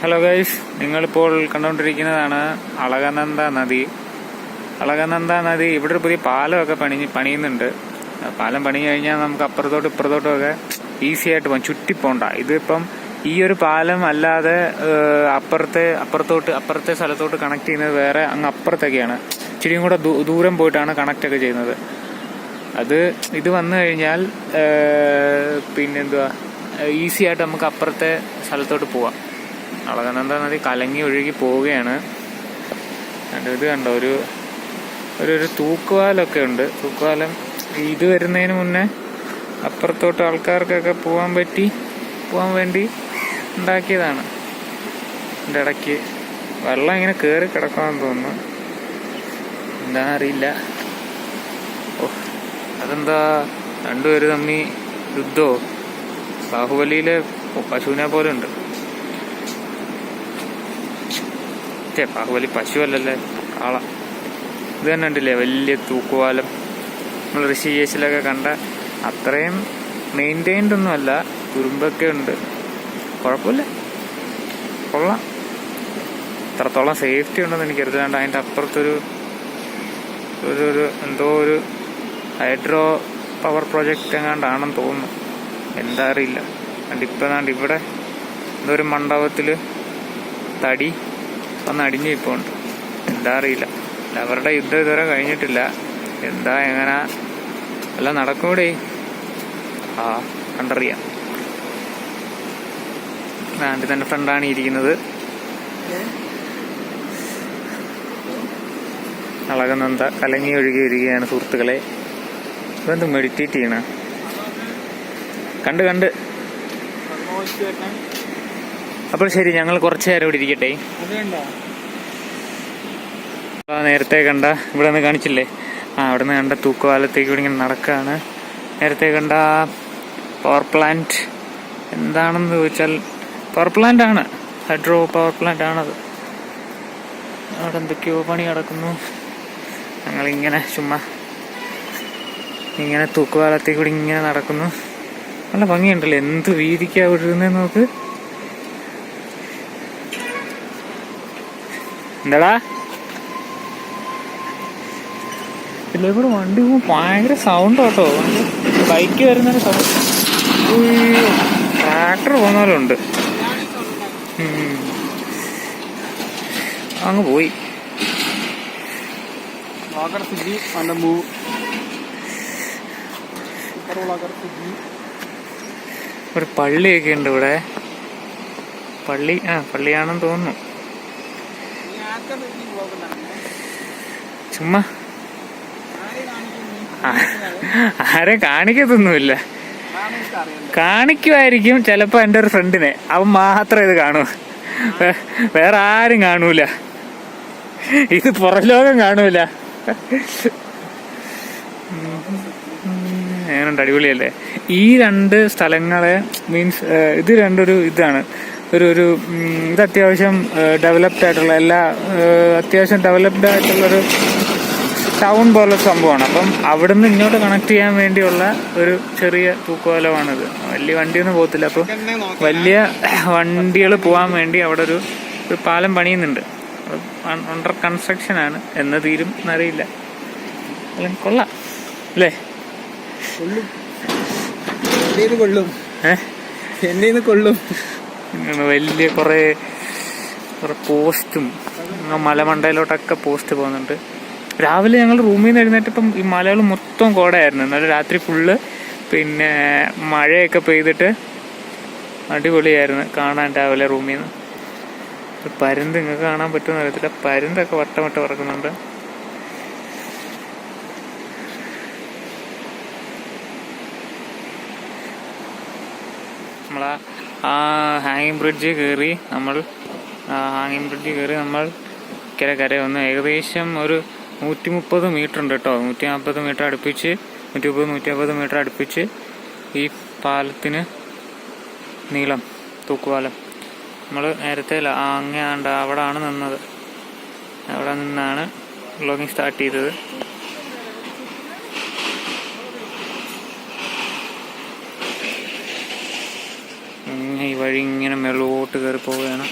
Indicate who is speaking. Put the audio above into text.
Speaker 1: Hello guys, നിങ്ങളിപ്പോൾ കണ്ടുകൊണ്ടിരിക്കുന്നതാണ് അളകനന്ദ നദി. അളകനന്ദ നദി ഇവിടെ ഒരു പുതിയ പാലമൊക്കെ പണിയുന്നുണ്ട്. പാലം പണി കഴിഞ്ഞാൽ നമുക്ക് അപ്പുറത്തോട്ടും ഇപ്പുറത്തോട്ടും ഒക്കെ ഈസി ആയിട്ട് പോകാം, ചുറ്റിപ്പോണ്ട. ഇതിപ്പം ഈ ഒരു പാലം അല്ലാതെ അപ്പുറത്തെ സ്ഥലത്തോട്ട് കണക്ട് ചെയ്യുന്നത് വേറെ അങ്ങ് അപ്പുറത്തൊക്കെയാണ്. ഇച്ചിരിയും കൂടെ ദൂരം പോയിട്ടാണ് കണക്ട് ഒക്കെ ചെയ്യുന്നത്. ഇത് വന്നു കഴിഞ്ഞാൽ പിന്നെന്തുവാ, ഈസി ആയിട്ട് നമുക്ക് അപ്പുറത്തെ സ്ഥലത്തോട്ട് പോവാം. അളകനന്ദ നദി കലങ്ങി ഒഴുകി പോവുകയാണ്. ഇത് കണ്ടോ, ഒരു തൂക്കുപാലമൊക്കെ ഉണ്ട്. തൂക്കുപാലം ഇത് വരുന്നതിന് മുന്നേ അപ്പുറത്തോട്ട് ആൾക്കാർക്കൊക്കെ പോകാൻ വേണ്ടി ഉണ്ടാക്കിയതാണ്. ഇതിൻ്റെ ഇടയ്ക്ക് വെള്ളം ഇങ്ങനെ കയറി കിടക്കാമെന്ന് തോന്നുന്നു, എന്താണെന്നറിയില്ല. അതെന്താ രണ്ടുപേര് തമ്മി യുദ്ധമോ? ബാഹുബലിയിലെ പശുവിനെ പോലെ ഉണ്ട്. ബാഹുബലി പശു അല്ലല്ലേ, കാള. ഇത് തന്നെ ഉണ്ടല്ലേ വലിയ തൂക്കുപാലം. നമ്മൾ ഋഷികേശിലൊക്കെ കണ്ട അത്രയും മെയിൻറ്റെയിൻഡ് ഒന്നും അല്ല, തുരുമ്പൊക്കെ ഉണ്ട്. കുഴപ്പമില്ല, കൊള്ളാം. എത്രത്തോളം സേഫ്റ്റി ഉണ്ടെന്ന് എനിക്കറിയാണ്ട്. അതിൻ്റെ അപ്പുറത്തൊരു എന്തോ ഒരു ഹൈഡ്രോ പവർ പ്രൊജക്റ്റ് എങ്ങാണ്ടാണെന്ന് തോന്നുന്നു, എന്താ അറിയില്ല. ഇപ്പം ഇവിടെ എന്തോ ഒരു മണ്ഡപത്തിൽ തടി വന്ന് അടിഞ്ഞു ഇപ്പോൾ ഉണ്ട്, എന്താ അറിയില്ല. അവരുടെ യുദ്ധം ഇതുവരെ കഴിഞ്ഞിട്ടില്ല. എന്താ എങ്ങനെ എല്ലാം നടക്കൂടെ, കണ്ടറിയാം. ആൻറ്റി തന്നെ ഫ്രണ്ടാണ് ഇരിക്കുന്നത്. അളകനന്ദ കലങ്ങി ഒഴുകി വരികയാണ് സുഹൃത്തുക്കളെ. ഇതെന്ത് മെഡിറ്റേറ്റ് ചെയ്യണ കണ്ട്. അപ്പോൾ ശരി, ഞങ്ങൾ കുറച്ച് നേരം ഇവിടെ ഇരിക്കട്ടെ. നേരത്തെ കണ്ട ഇവിടെ നിന്ന് കാണിച്ചില്ലേ, അവിടെ നിന്ന് കണ്ട തൂക്കുപാലത്തേക്ക് ഇവിടെ ഇങ്ങനെ നടക്കുകയാണ്. നേരത്തെ കണ്ട പവർ പ്ലാന്റ് എന്താണെന്ന് ചോദിച്ചാൽ പവർ പ്ലാന്റ് ആണ്, ഹൈഡ്രോ പവർ പ്ലാന്റ് ആണത്. അവിടെ എന്തൊക്കെയോ പണി നടക്കുന്നു. ഞങ്ങളിങ്ങനെ ചുമ്മാ ഇങ്ങനെ തൂക്കുപാലത്തേക്ക് കൂടി ഇങ്ങനെ നടക്കുന്നു. നല്ല ഭംഗിയുണ്ടല്ലോ, എന്ത് വീതിക്കാ വിടുന്നതെന്ന് നോക്ക്. എന്താടാ ഇതിലേക്കൂടെ വണ്ടി ഭയങ്കര സൗണ്ട് കേട്ടോ. ബൈക്ക് വരുന്നൊരു സൗണ്ട്, ട്രാക്ടർ പോകുന്ന പോലെ ഉണ്ട്. അങ്ങ് പോയി. ഒരു പള്ളിയൊക്കെ ഉണ്ട് ഇവിടെ. പള്ളിയാണെന്ന് തോന്നുന്നു. ചുമ്മാ ആരെ കാണിക്കത്തൊന്നുമില്ല. കാണിക്കുമായിരിക്കും ചിലപ്പോ എൻ്റെ ഒരു ഫ്രണ്ടിനെ, അവൻ മാത്രം ഇത് കാണൂ, വേറെ ആരും കാണൂല. ഇത് പുറം ലോകം കാണൂല. എങ്ങനെയുണ്ട്, അടിപൊളിയല്ലേ? ഈ രണ്ട് സ്ഥലങ്ങളെ മീൻസ് ഇത് രണ്ടൊരു ഇതാണ്, ഒരു ഇത് അത്യാവശ്യം ഡെവലപ്ഡ് ആയിട്ടുള്ള അത്യാവശ്യം ഡെവലപ്ഡ് ആയിട്ടുള്ളൊരു ടൗൺ പോലെ സംഭവമാണ്. അപ്പം അവിടുന്ന് ഇങ്ങോട്ട് കണക്ട് ചെയ്യാൻ വേണ്ടിയുള്ള ഒരു ചെറിയ തൂക്കുപാലമാണിത്. വലിയ വണ്ടിയൊന്നും പോകത്തില്ല. അപ്പം വലിയ വണ്ടികൾ പോകാൻ വേണ്ടി അവിടെ ഒരു പാലം പണിയുന്നുണ്ട്. അണ്ടർ കൺസ്ട്രക്ഷൻ ആണ്, എന്ന് തീരും എന്നറിയില്ല. കൊള്ളാം അല്ലേ?
Speaker 2: കൊള്ളും.
Speaker 1: വലിയ കുറെ പോസ്റ്റും മലമണ്ടയിലോട്ടൊക്കെ പോസ്റ്റ് പോകുന്നുണ്ട്. രാവിലെ ഞങ്ങൾ റൂമിൽ നിന്ന് എഴുന്നേറ്റപ്പം ഈ മലകൾ മൊത്തം കോടയായിരുന്നു. എന്നാലും രാത്രി ഫുള്ള് പിന്നെ മഴയൊക്കെ പെയ്തിട്ട് അടിപൊളിയായിരുന്നു കാണാൻ. രാവിലെ റൂമിൽ നിന്ന് പരുന്ത് നിങ്ങൾക്ക് കാണാൻ പറ്റുമെന്ന് അറിയത്തില്ല, പരുന്തൊക്കെ വട്ടം പറക്കുന്നുണ്ട്. നമ്മൾ ഹാങ്ങിങ് ബ്രിഡ്ജ് കയറി നമ്മൾ കര വന്നു. ഏകദേശം ഒരു 130 മീറ്റർ ഉണ്ട് കേട്ടോ. 140 മീറ്റർ അടുപ്പിച്ച് 150 മീറ്റർ അടുപ്പിച്ച് ഈ പാലത്തിന് നീളം, തൂക്കുപാലം. നമ്മൾ നേരത്തെ അങ്ങാണ്ട് അവിടെ ആണ് നിന്നത്. അവിടെ നിന്നാണ് വ്ലോഗിങ് സ്റ്റാർട്ട് ചെയ്തത്. ഈ വഴി ഇങ്ങനെ മേലോട്ട് കയറി പോവുകയാണ്.